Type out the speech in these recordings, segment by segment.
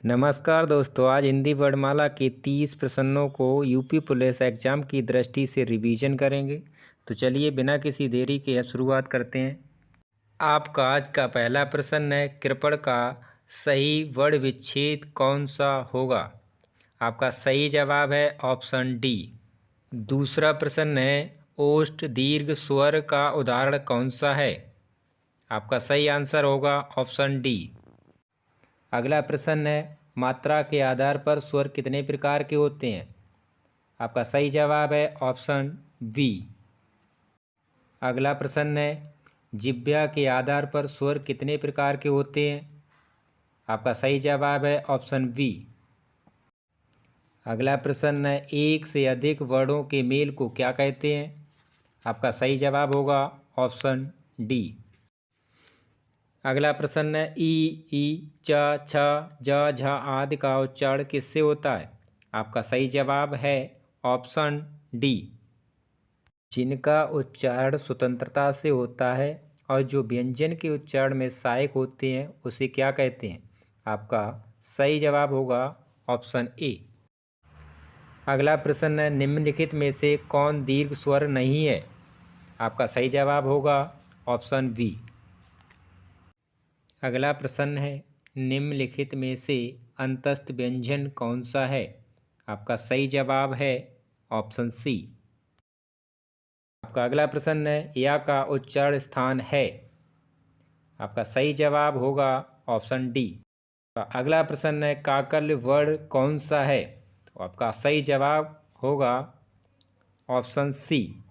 नमस्कार दोस्तों, आज हिंदी वर्णमाला के 30 प्रश्नों को यूपी पुलिस एग्जाम की दृष्टि से रिवीजन करेंगे। तो चलिए बिना किसी देरी के शुरुआत करते हैं। आपका आज का पहला प्रश्न है, कृपण का सही वर्ण विच्छेद कौन सा होगा? आपका सही जवाब है ऑप्शन डी। दूसरा प्रश्न है, ओष्ठ दीर्घ स्वर का उदाहरण कौन सा है? आपका सही आंसर होगा ऑप्शन डी। अगला प्रश्न है, मात्रा के आधार पर स्वर कितने प्रकार के होते हैं? आपका सही जवाब है ऑप्शन बी। अगला प्रश्न है, जिह्वा के आधार पर स्वर कितने प्रकार के होते हैं? आपका सही जवाब है ऑप्शन बी। अगला प्रश्न है, एक से अधिक वर्णों के मेल को क्या कहते हैं? आपका सही जवाब होगा ऑप्शन डी। अगला प्रश्न है, ई, च, छ, ज, झ आदि का उच्चारण किससे होता है? आपका सही जवाब है ऑप्शन डी। जिनका उच्चारण स्वतंत्रता से होता है और जो व्यंजन के उच्चारण में सहायक होते हैं उसे क्या कहते हैं? आपका सही जवाब होगा ऑप्शन ए। अगला प्रश्न है, निम्नलिखित में से कौन दीर्घ स्वर नहीं है? आपका सही जवाब होगा ऑप्शन बी। अगला प्रश्न है, निम्नलिखित में से अंतस्थ व्यंजन कौन सा है? आपका सही जवाब है ऑप्शन सी। आपका अगला प्रश्न है, या का उच्चारण स्थान है? आपका सही जवाब होगा ऑप्शन डी। अगला प्रश्न है, काकल्य वर्ण कौन सा है? तो आपका सही जवाब होगा ऑप्शन सी।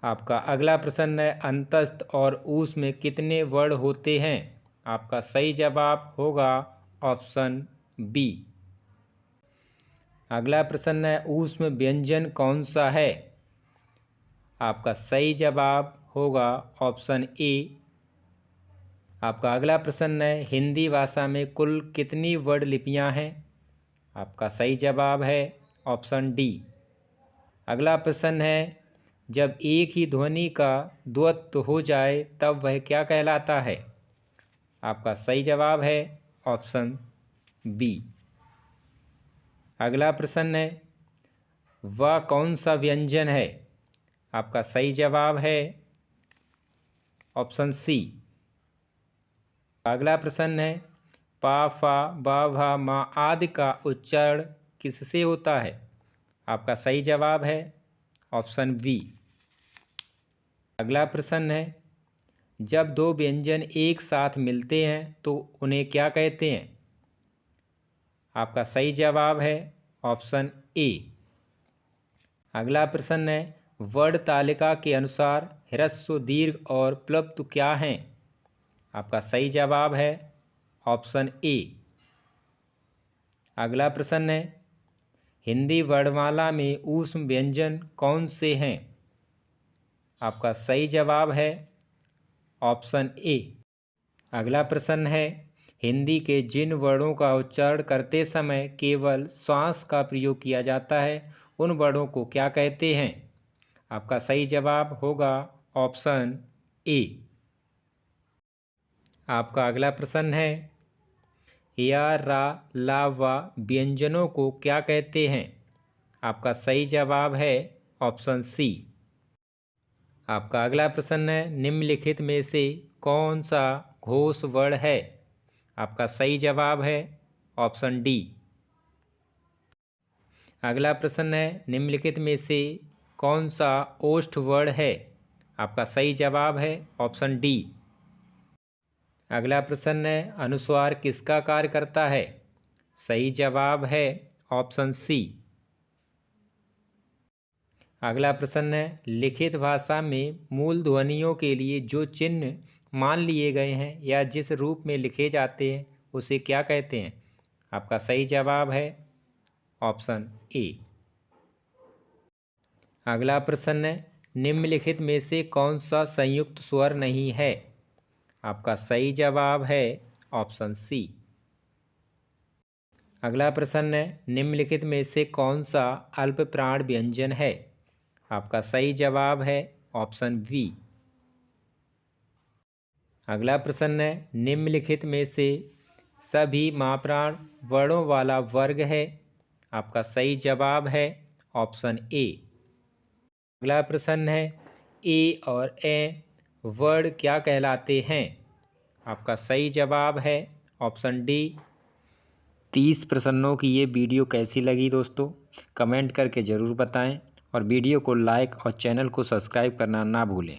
आपका अगला प्रश्न है, अंतस्थ और ऊष्म में कितने वर्ण होते हैं? आपका सही जवाब होगा ऑप्शन बी। अगला प्रश्न है, ऊष्म व्यंजन कौन सा है? आपका सही जवाब होगा ऑप्शन ए। आपका अगला प्रश्न है, हिंदी भाषा में कुल कितनी वर्ण लिपियां हैं? आपका सही जवाब है ऑप्शन डी। अगला प्रश्न है, जब एक ही ध्वनि का द्वत्व हो जाए तब वह क्या कहलाता है? आपका सही जवाब है ऑप्शन बी। अगला प्रश्न है, वह कौन सा व्यंजन है? आपका सही जवाब है ऑप्शन सी। अगला प्रश्न है, पा, फा, बा, भा, मा आदि का उच्चारण किससे होता है? आपका सही जवाब है ऑप्शन बी। अगला प्रश्न है, जब दो व्यंजन एक साथ मिलते हैं तो उन्हें क्या कहते हैं? आपका सही जवाब है ऑप्शन ए। अगला प्रश्न है, वर्ण तालिका के अनुसार ह्रस्व, दीर्घ और प्लुप्त क्या हैं? आपका सही जवाब है ऑप्शन ए। अगला प्रश्न है, हिंदी वर्णमाला में ऊष्म व्यंजन कौन से हैं? आपका सही जवाब है ऑप्शन ए। अगला प्रश्न है, हिंदी के जिन वर्णों का उच्चारण करते समय केवल श्वास का प्रयोग किया जाता है उन वर्णों को क्या कहते हैं? आपका सही जवाब होगा ऑप्शन ए। आपका अगला प्रश्न है, या, रा, ला, वा व्यंजनों को क्या कहते हैं? आपका सही जवाब है ऑप्शन सी। आपका अगला प्रश्न है, निम्नलिखित में से कौन सा घोष वर्ण है? आपका सही जवाब है ऑप्शन डी। अगला प्रश्न है, निम्नलिखित में से कौन सा ओष्ठ वर्ण है? आपका सही जवाब है ऑप्शन डी। अगला प्रश्न है, अनुस्वार किसका कार्य करता है? सही जवाब है ऑप्शन सी। अगला प्रश्न है, लिखित भाषा में मूल ध्वनियों के लिए जो चिन्ह मान लिए गए हैं या जिस रूप में लिखे जाते हैं उसे क्या कहते हैं? आपका सही जवाब है ऑप्शन ए। अगला प्रश्न है, निम्नलिखित में से कौन सा संयुक्त स्वर नहीं है? आपका सही जवाब है ऑप्शन सी। अगला प्रश्न है, निम्नलिखित में से कौन सा अल्प प्राण व्यंजन है? आपका सही जवाब है ऑप्शन बी। अगला प्रश्न है, निम्नलिखित में से सभी माप्राण वर्णों वाला वर्ग है। आपका सही जवाब है ऑप्शन ए। अगला प्रश्न है, ए और ए वर्ण क्या कहलाते हैं? आपका सही जवाब है ऑप्शन डी। 30 प्रश्नों की ये वीडियो कैसी लगी दोस्तों, कमेंट करके ज़रूर बताएं और वीडियो को लाइक और चैनल को सब्सक्राइब करना ना भूलें।